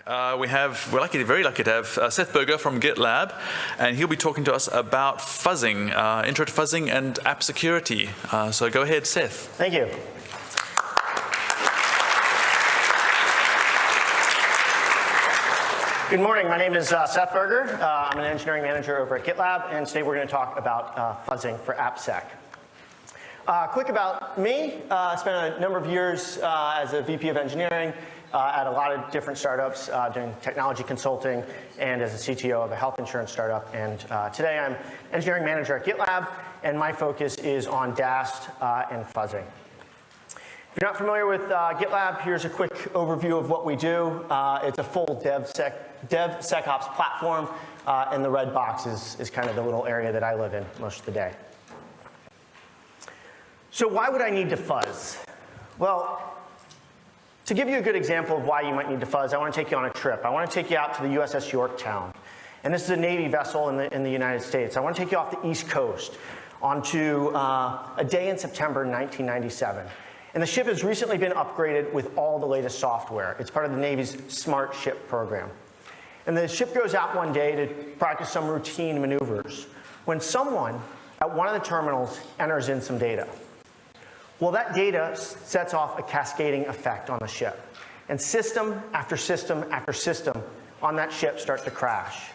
We're very lucky to have Seth Berger from GitLab, and he'll be talking to us about fuzzing, intro to fuzzing and app security. So go ahead, Seth. Thank you. Good morning. My name is Seth Berger. I'm an engineering manager over at GitLab, and today we're going to talk about fuzzing for AppSec. Quick about me. I spent a number of years as a VP of engineering at a lot of different startups doing technology consulting and as a CTO of a health insurance startup. And today I'm engineering manager at GitLab, and my focus is on DAST and fuzzing. If you're not familiar with GitLab, here's a quick overview of what we do. It's a full DevSecOps platform, and the red box is kind of the little area that I live in most of the day. So why would I need to fuzz? Well, to give you a good example of why you might need to fuzz, I want to take you on a trip. I want to take you out to the USS Yorktown. And this is a Navy vessel in the United States. I want to take you off the East Coast onto a day in September 1997. And the ship has recently been upgraded with all the latest software. It's part of the Navy's Smart Ship program. And the ship goes out one day to practice some routine maneuvers when someone at one of the terminals enters in some data. Well, that data sets off a cascading effect on the ship. And system after system after system on that ship starts to crash.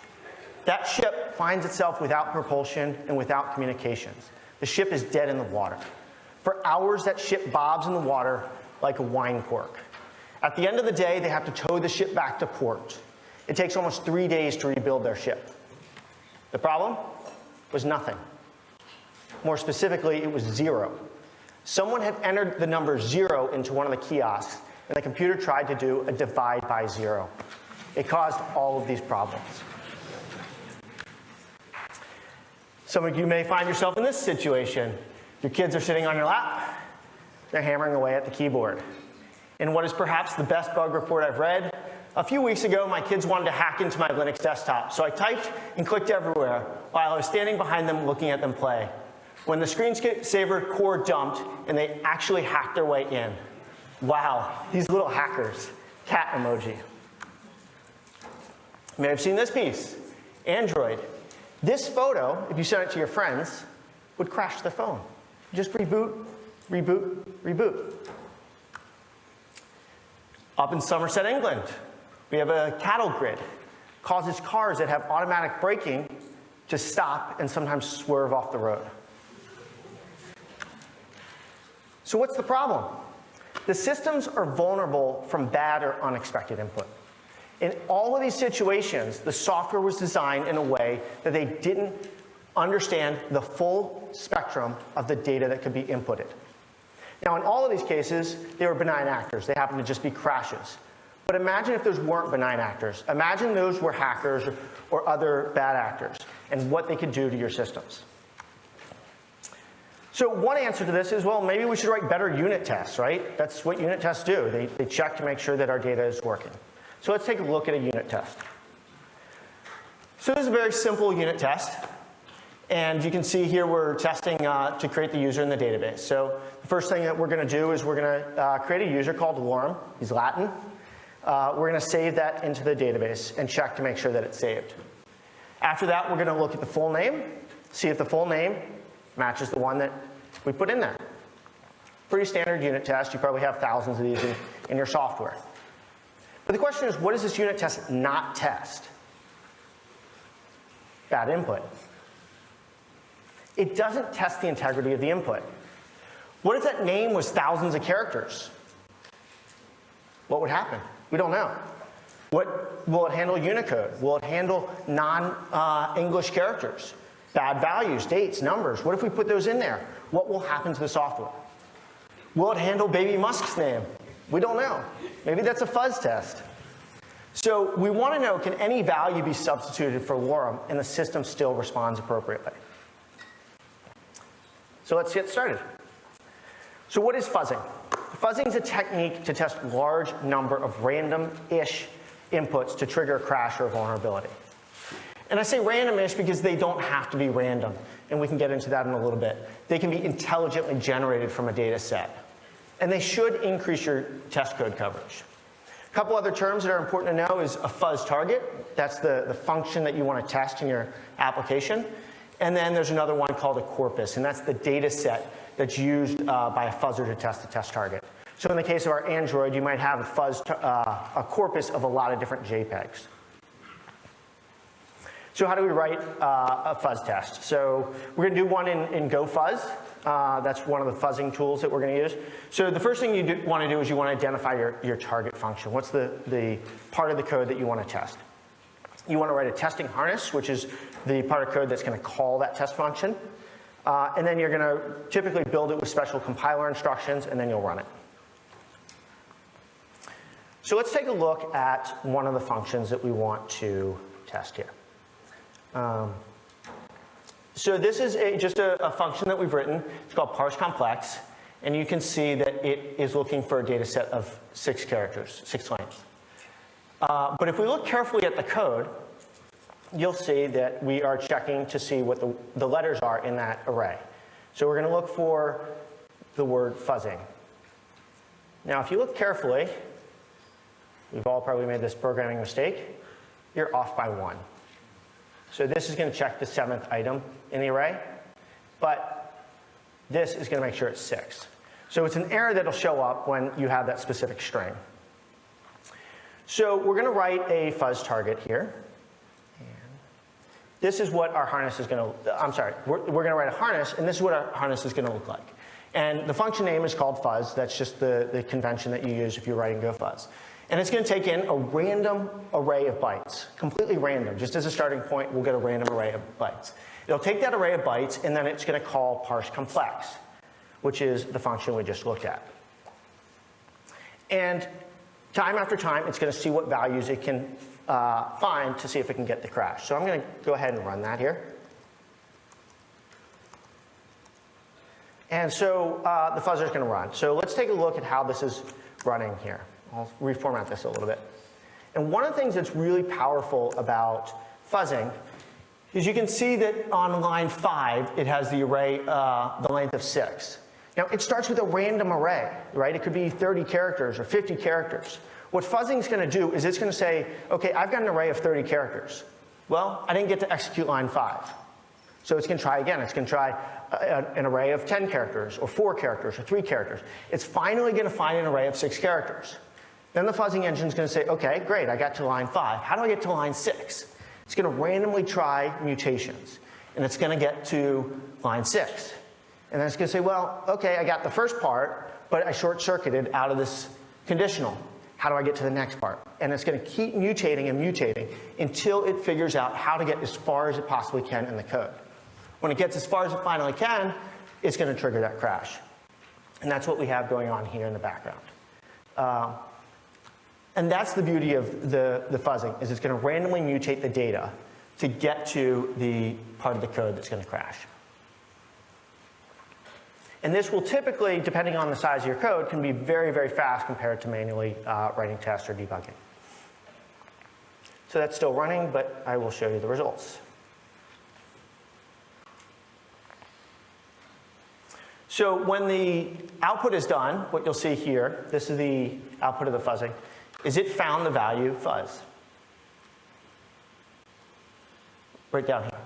That ship finds itself without propulsion and without communications. The ship is dead in the water. For hours, that ship bobs in the water like a wine cork. At the end of the day, they have to tow the ship back to port. It takes almost 3 days to rebuild their ship. The problem was nothing. More specifically, it was zero. Someone had entered the number 0 into one of the kiosks, and the computer tried to do a divide by 0. It caused all of these problems. Some of you may find yourself in this situation. Your kids are sitting on your lap. They're hammering away at the keyboard. In what is perhaps the best bug report I've read, a few weeks ago, my kids wanted to hack into my Linux desktop, so I typed and clicked everywhere while I was standing behind them looking at them play. When the screensaver core dumped, and they actually hacked their way in. Wow, these little hackers. Cat emoji. You may have seen this piece. Android. This photo, if you sent it to your friends, would crash the phone. Just reboot, reboot, reboot. Up in Somerset, England, we have a cattle grid. Causes cars that have automatic braking to stop and sometimes swerve off the road. So what's the problem? The systems are vulnerable from bad or unexpected input. In all of these situations, the software was designed in a way that they didn't understand the full spectrum of the data that could be inputted. Now, in all of these cases, they were benign actors. They happened to just be crashes. But imagine if those weren't benign actors. Imagine those were hackers or other bad actors and what they could do to your systems. So one answer to this is, well, maybe we should write better unit tests, right? That's what unit tests do. They check to make sure that our data is working. So let's take a look at a unit test. So this is a very simple unit test. And you can see here we're testing to create the user in the database. So the first thing that we're going to do is we're going to create a user called Lorem. He's Latin. We're going to save that into the database and check to make sure that it's saved. After that, we're going to look at the full name, see if the full name matches the one that we put in there. Pretty standard unit test. You probably have thousands of these in your software. But the question is, what does this unit test not test? Bad input. It doesn't test the integrity of the input. What if that name was thousands of characters? What would happen? We don't know. Will it handle Unicode? Will it handle non-English characters? Bad values, dates, numbers. What if we put those in there? What will happen to the software? Will it handle Baby Musk's name? We don't know. Maybe that's a fuzz test. So we want to know, can any value be substituted for Lorem and the system still responds appropriately? So let's get started. So what is fuzzing? Fuzzing is a technique to test a large number of random-ish inputs to trigger a crash or a vulnerability. And I say random-ish because they don't have to be random, and we can get into that in a little bit. They can be intelligently generated from a data set. And they should increase your test code coverage. A couple other terms that are important to know is a fuzz target. That's the function that you want to test in your application. And then there's another one called a corpus, and that's the data set that's used by a fuzzer to test the test target. So in the case of our Android, you might have a corpus of a lot of different JPEGs. So how do we write a fuzz test? So we're going to do one in GoFuzz. That's one of the fuzzing tools that we're going to use. So the first thing you want to do is you want to identify your target function. What's the part of the code that you want to test? You want to write a testing harness, which is the part of code that's going to call that test function. And then you're going to typically build it with special compiler instructions, and then you'll run it. So let's take a look at one of the functions that we want to test here. So this is just a function that we've written. It's called parse complex, and you can see that it is looking for a data set of 6 characters, 6 lines. But if we look carefully at the code, you'll see that we are checking to see what the letters are in that array. So we're going to look for the word fuzzing. Now, if you look carefully, we've all probably made this programming mistake. You're off by 1. So this is going to check the 7th item in the array, but this is going to make sure it's 6. So it's an error that'll show up when you have that specific string. So we're going to write a fuzz target here. And this is what our harness is going to, I'm sorry, we're going to write a harness, and this is what our harness is going to look like. And the function name is called fuzz. That's just the convention that you use if you're writing GoFuzz. And it's going to take in a random array of bytes, completely random. Just as a starting point, we'll get a random array of bytes. It'll take that array of bytes, and then it's going to call parse complex, which is the function we just looked at. And time after time, it's going to see what values it can find to see if it can get the crash. So I'm going to go ahead and run that here. And so the fuzzer is going to run. So let's take a look at how this is running here. I'll reformat this a little bit. And one of the things that's really powerful about fuzzing is you can see that on line 5, it has the array, the length of 6. Now, it starts with a random array, right? It could be 30 characters or 50 characters. What fuzzing is going to do is it's going to say, OK, I've got an array of 30 characters. Well, I didn't get to execute line 5. So it's going to try again. It's going to try an array of 10 characters or 4 characters or 3 characters. It's finally going to find an array of 6 characters. Then the fuzzing engine is going to say, OK, great, I got to line 5. How do I get to line 6? It's going to randomly try mutations. And it's going to get to line 6. And then it's going to say, well, OK, I got the first part, but I short-circuited out of this conditional. How do I get to the next part? And it's going to keep mutating and mutating until it figures out how to get as far as it possibly can in the code. When it gets as far as it finally can, it's going to trigger that crash. And that's what we have going on here in the background. And that's the beauty of the fuzzing, is it's going to randomly mutate the data to get to the part of the code that's going to crash. And this will typically, depending on the size of your code, can be very, very fast compared to manually writing tests or debugging. So that's still running, but I will show you the results. So when the output is done, what you'll see here, this is the output of the fuzzing, is it found the value fuzz. Right down here.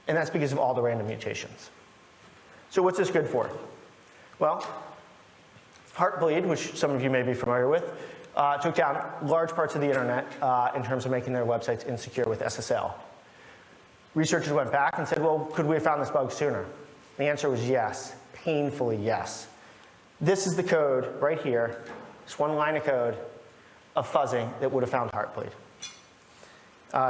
And that's because of all the random mutations. So what's this good for? Well, Heartbleed, which some of you may be familiar with, took down large parts of the internet in terms of making their websites insecure with SSL. Researchers went back and said, well, could we have found this bug sooner? The answer was yes, painfully yes. This is the code right here, this one line of code of fuzzing that would have found Heartbleed.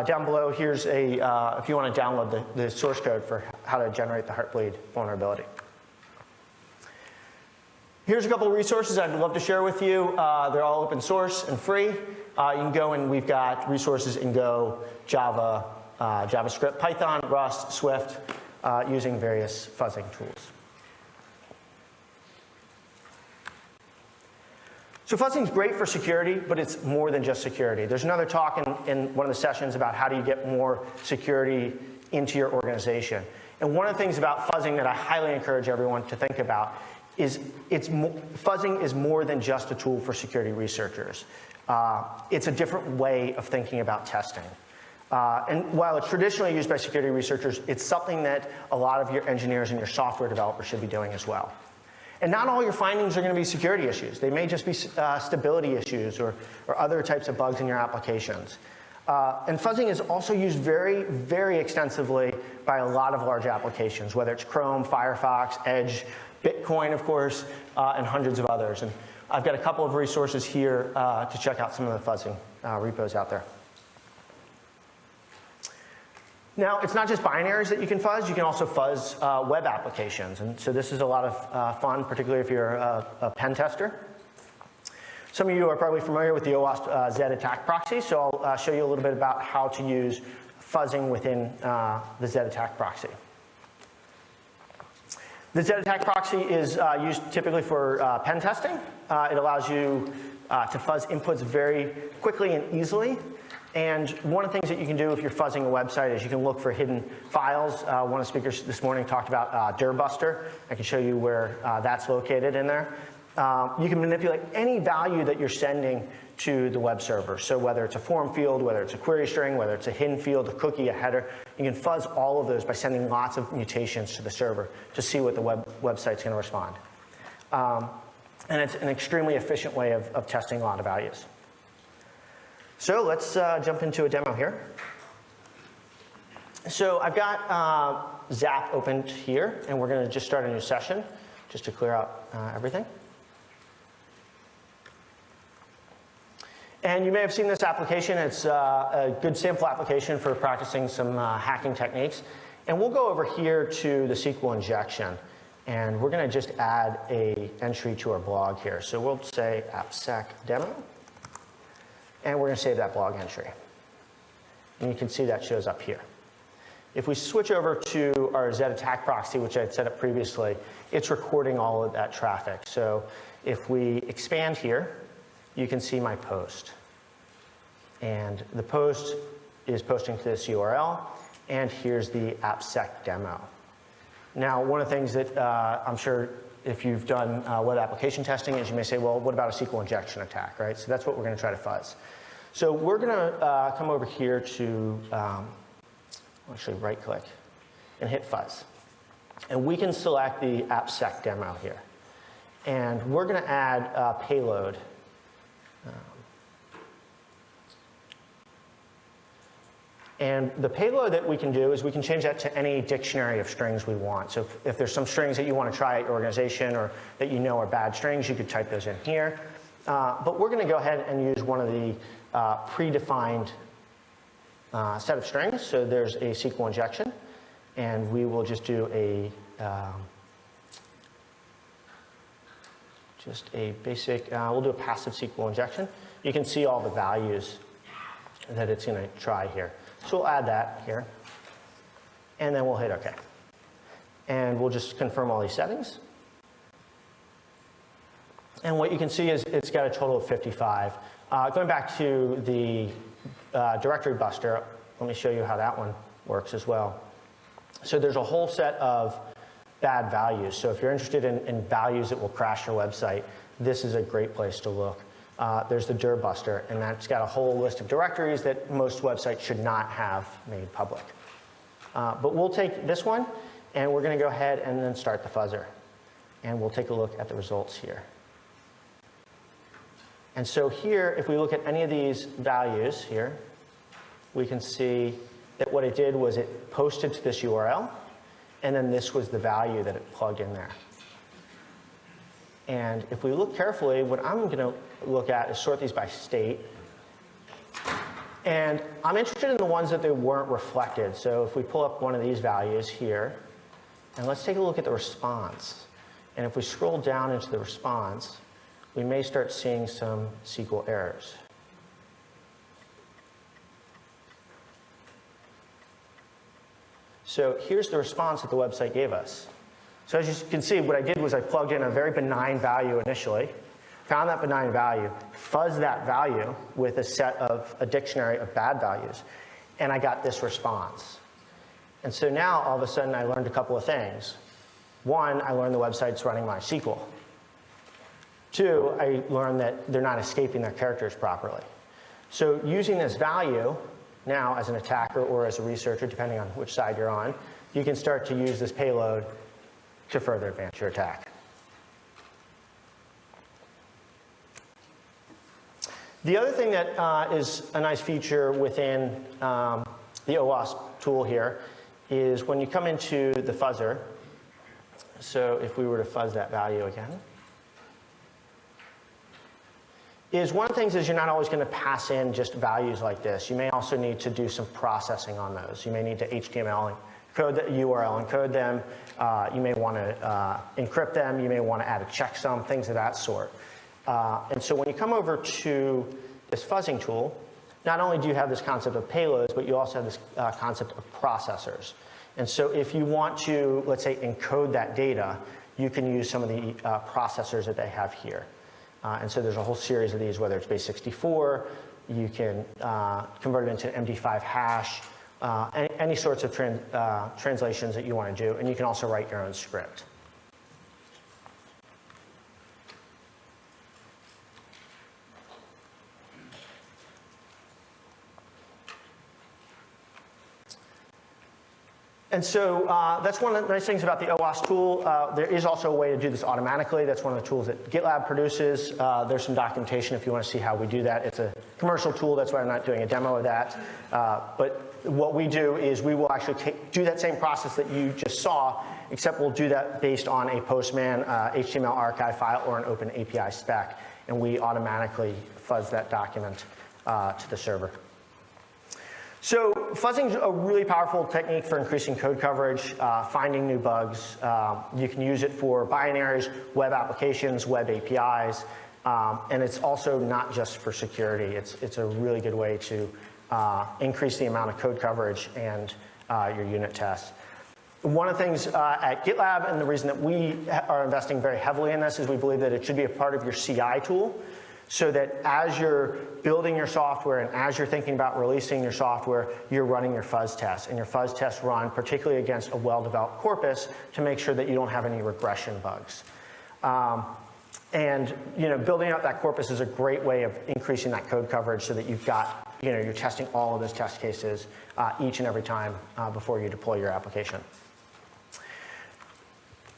Down below, here's if you want to download the source code for how to generate the Heartbleed vulnerability. Here's a couple of resources I'd love to share with you. They're all open source and free. You can go and we've got resources in Go, Java, JavaScript, Python, Rust, Swift, using various fuzzing tools. So fuzzing is great for security, but it's more than just security. There's another talk in one of the sessions about how do you get more security into your organization. And one of the things about fuzzing that I highly encourage everyone to think about is fuzzing is more than just a tool for security researchers. It's a different way of thinking about testing. And while it's traditionally used by security researchers, it's something that a lot of your engineers and your software developers should be doing as well. And not all your findings are going to be security issues. They may just be stability issues or other types of bugs in your applications. And fuzzing is also used very, very extensively by a lot of large applications, whether it's Chrome, Firefox, Edge, Bitcoin, of course, and hundreds of others. And I've got a couple of resources here to check out some of the fuzzing repos out there. Now, it's not just binaries that you can fuzz. You can also fuzz web applications. And so this is a lot of fun, particularly if you're a pen tester. Some of you are probably familiar with the OWASP Z attack proxy, so I'll show you a little bit about how to use fuzzing within the Z attack proxy. The Z attack proxy is used typically for pen testing. It allows you to fuzz inputs very quickly and easily. And one of the things that you can do if you're fuzzing a website is you can look for hidden files. One of the speakers this morning talked about dirbuster. I can show you where that's located in there. You can manipulate any value that you're sending to the web server. So whether it's a form field, whether it's a query string, whether it's a hidden field, a cookie, a header, you can fuzz all of those by sending lots of mutations to the server to see what the website's going to respond. And it's an extremely efficient way of testing a lot of values. So let's jump into a demo here. So I've got Zap opened here, and we're going to just start a new session just to clear out everything. And you may have seen this application. It's a good sample application for practicing some hacking techniques. And we'll go over here to the SQL injection. And we're going to just add an entry to our blog here. So we'll say AppSec demo. And we're going to save that blog entry. And you can see that shows up here. If we switch over to our Z attack proxy, which I had set up previously, it's recording all of that traffic. So if we expand here, you can see my post. And the post is posting to this URL. And here's the AppSec demo. Now, one of the things that I'm sure if you've done web application testing is you may say, well, what about a SQL injection attack, right? So that's what we're going to try to fuzz. So we're going to come over here to actually right-click and hit fuzz. And we can select the AppSec demo here. And we're going to add a payload. And the payload that we can do is we can change that to any dictionary of strings we want. So if there's some strings that you want to try at your organization or that you know are bad strings, you could type those in here. But we're going to go ahead and use one of the predefined set of strings. So there's a SQL injection. And we will just do a basic, we'll do a passive SQL injection. You can see all the values that it's going to try here. So we'll add that here, and then we'll hit OK. And we'll just confirm all these settings. And what you can see is it's got a total of 55. Going back to the directory buster, let me show you how that one works as well. So there's a whole set of bad values. So if you're interested in values that will crash your website, this is a great place to look. There's the dir buster, and that's got a whole list of directories that most websites should not have made public. But we'll take this one, and we're going to go ahead and then start the fuzzer. And we'll take a look at the results here. And so here, if we look at any of these values here, we can see that what it did was it posted to this URL, and then this was the value that it plugged in there. And if we look carefully, what I'm going to look at is sort these by state. And I'm interested in the ones that they weren't reflected. So if we pull up one of these values here, and let's take a look at the response. And if we scroll down into the response, we may start seeing some SQL errors. So here's the response that the website gave us. So as you can see, what I did was I plugged in a very benign value initially, found that benign value, fuzzed that value with a dictionary of bad values, and I got this response. And so now, all of a sudden, I learned a couple of things. One, I learned the website's running MySQL. 2, I learned that they're not escaping their characters properly. So using this value now as an attacker or as a researcher, depending on which side you're on, you can start to use this payload to further advance your attack. The other thing that is a nice feature within the OWASP tool here is when you come into the fuzzer, so if we were to fuzz that value again, is one of the things is you're not always going to pass in just values like this. You may also need to do some processing on those. You may need to HTML encode the URL, encode them. You may want to encrypt them. You may want to add a checksum, things of that sort. And so when you come over to this fuzzing tool, not only do you have this concept of payloads, but you also have this concept of processors. And so if you want to, let's say, encode that data, you can use some of the processors that they have here. And so there's a whole series of these, whether it's base64, you can convert it into an MD5 hash, any sorts of translations that you want to do, and you can also write your own script. And so that's one of the nice things about the OWASP tool. There is also a way to do this automatically. That's one of the tools that GitLab produces. There's some documentation if you want to see how we do that. It's a commercial tool. That's why I'm not doing a demo of that. But what we do is we will actually do that same process that you just saw, except we'll do that based on a Postman HTML archive file or an open API spec. And we automatically fuzz that document to the server. So fuzzing is a really powerful technique for increasing code coverage, finding new bugs. You can use it for binaries, web applications, web APIs, and it's also not just for security. It's a really good way to increase the amount of code coverage and your unit tests. One of the things at GitLab, and the reason that we are investing very heavily in this, is we believe that it should be a part of your CI tool, so that as you're building your software and as you're thinking about releasing your software, you're running your fuzz tests. And your fuzz tests run particularly against a well-developed corpus to make sure that you don't have any regression bugs. And building up that corpus is a great way of increasing that code coverage so that you've got, you're testing all of those test cases each and every time before you deploy your application.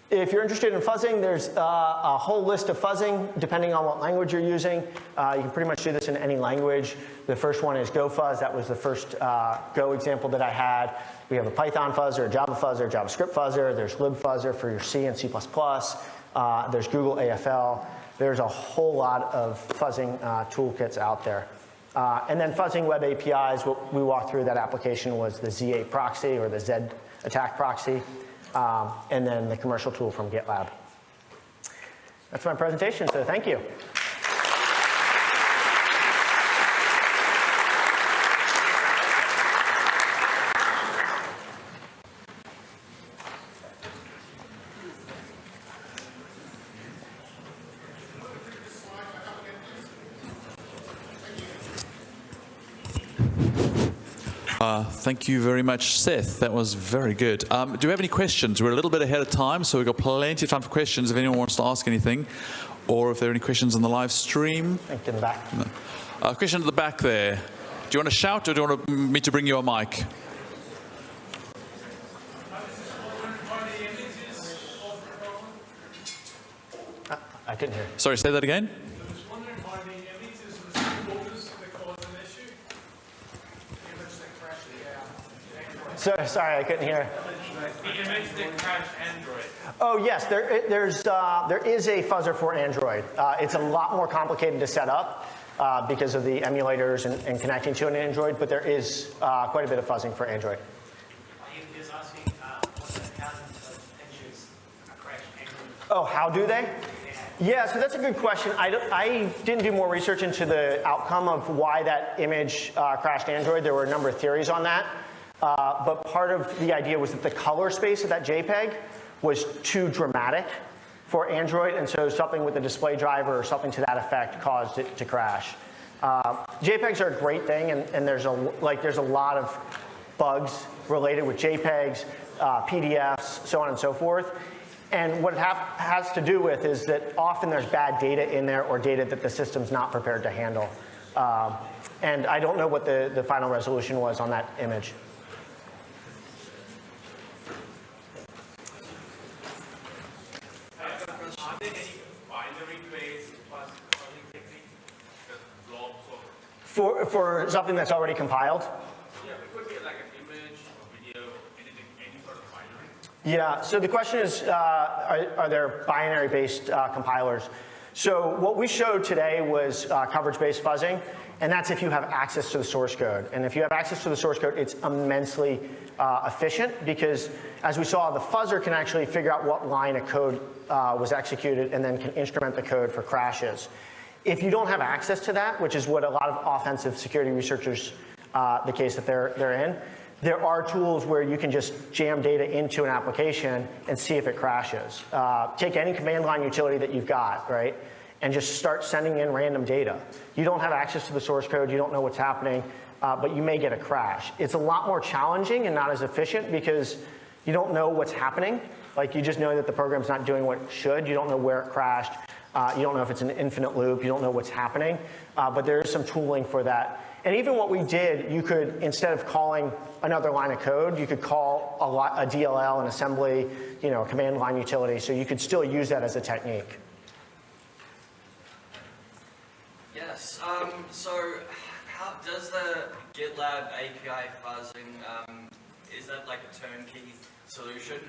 If you're interested in fuzzing, there's a whole list of fuzzing depending on what language you're using. You can pretty much do this in any language. The first one is GoFuzz. That was the first Go example that I had. We have a Python fuzzer, a Java fuzzer, JavaScript fuzzer. There's libfuzzer for your C and C++. There's Google AFL. There's a whole lot of fuzzing toolkits out there. And then fuzzing web APIs, what we walked through that application was the Z8 proxy or the Z attack proxy. And then the commercial tool from GitLab. That's my presentation, so thank you. Thank you very much, Seth. That was very good. Do we have any questions? We're a little bit ahead of time, so we've got plenty of time for questions if anyone wants to ask anything, or if there are any questions on the live stream. Thank you, in the back. No. Question at the back there. Do you want to shout, or do you want me to bring you a mic? I couldn't hear. Sorry, say that again? Sorry, I couldn't hear. The image that crashed Android. Oh yes, there is a fuzzer for Android. It's a lot more complicated to set up because of the emulators and connecting to an Android, but there is quite a bit of fuzzing for Android. He was asking what thousands of images crash Android. Oh, how do they? Yeah, so that's a good question. I didn't do more research into the outcome of why that image crashed Android. There were a number of theories on that. But part of the idea was that the color space of that JPEG was too dramatic for Android, and so something with the display driver or something to that effect caused it to crash. JPEGs are a great thing, and there's a lot of bugs related with JPEGs, PDFs, so on and so forth. And what it has to do with is that often there's bad data in there or data that the system's not prepared to handle. And I don't know what the final resolution was on that image. Are there any binary-based fuzzing techniques? Just blobs of... For something that's already compiled? Yeah, it could be like an image, or video, anything, any sort of binary. Yeah, so the question is, are there binary-based compilers? So what we showed today was coverage-based fuzzing, and that's if you have access to the source code. And if you have access to the source code, it's immensely efficient because, as we saw, the fuzzer can actually figure out what line of code was executed and then can instrument the code for crashes. If you don't have access to that, which is what a lot of offensive security researchers, the case that they're in, there are tools where you can just jam data into an application and see if it crashes. Take any command line utility that you've got, right, and just start sending in random data. You don't have access to the source code, you don't know what's happening, but you may get a crash. It's a lot more challenging and not as efficient because you don't know what's happening. Like, you just know that the program's not doing what it should. You don't know where it crashed. You don't know if it's an infinite loop. You don't know what's happening. But there is some tooling for that. And even what we did, you could, instead of calling another line of code, you could call a DLL, an assembly, a command line utility. So you could still use that as a technique. Yes. So how does the GitLab API fuzzing, is that like a turnkey solution?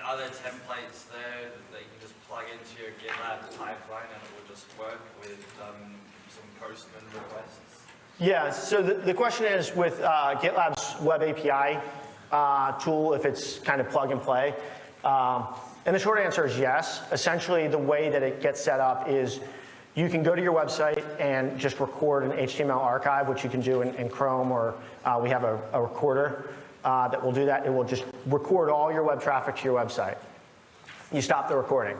Are there templates there that you can just plug into your GitLab pipeline and it will just work with some Postman requests? Yeah, so the question is with GitLab's web API tool, if it's kind of plug and play. And the short answer is yes. Essentially, the way that it gets set up is you can go to your website and just record an HTML archive, which you can do in Chrome, or we have a recorder that will do that. It will just record all your web traffic to your website. You stop the recording.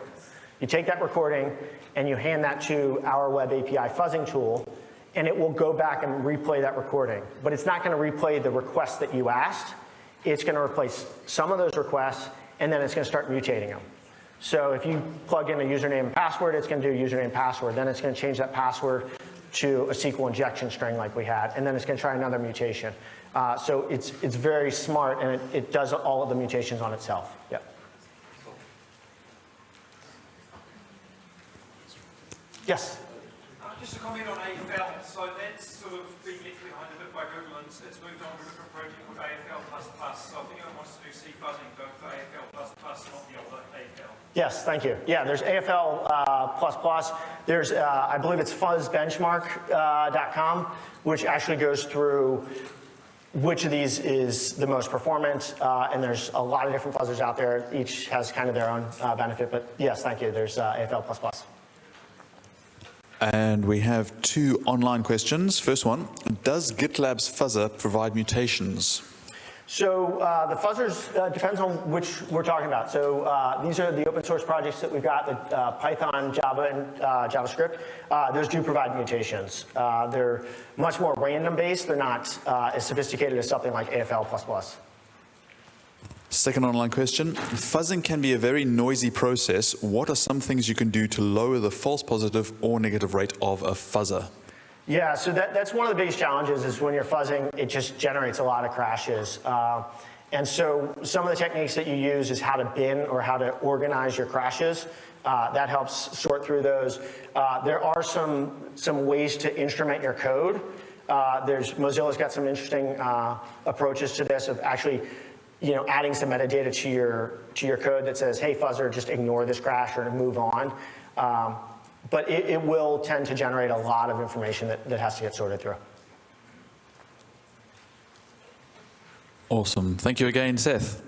You take that recording and you hand that to our web API fuzzing tool, and it will go back and replay that recording. But it's not going to replay the requests that you asked. It's going to replace some of those requests, and then it's going to start mutating them. So if you plug in a username and password, it's going to do username and password. Then it's going to change that password to a SQL injection string like we had, and then it's going to try another mutation. So it's very smart, and it does all of the mutations on itself. Yep. Yes? Just a comment on AFL. So that's sort of been left behind a bit by Google, and it's moved on to a different project called AFL++. So if anyone wants to do C fuzzing, go for AFL++, not the older AFL. Yes, thank you. Yeah, there's AFL++. There's, I believe it's fuzzbenchmark.com, which actually goes through which of these is the most performant, and there's a lot of different fuzzers out there. Each has kind of their own benefit, but yes, thank you. There's AFL++. And we have two online questions. First one, does GitLab's fuzzer provide mutations? So the fuzzers depends on which we're talking about. So these are the open source projects that we've got, the Python, Java, and JavaScript. Those do provide mutations. They're much more random based. They're not as sophisticated as something like AFL++. Second online question, fuzzing can be a very noisy process. What are some things you can do to lower the false positive or negative rate of a fuzzer? Yeah, so that's one of the biggest challenges is when you're fuzzing, it just generates a lot of crashes. And so some of the techniques that you use is how to bin or how to organize your crashes. That helps sort through those. There are some ways to instrument your code. Mozilla's got some interesting approaches to this of actually adding some metadata to your code that says, hey, fuzzer, just ignore this crash or move on. But it will tend to generate a lot of information that has to get sorted through. Awesome. Thank you again, Seth.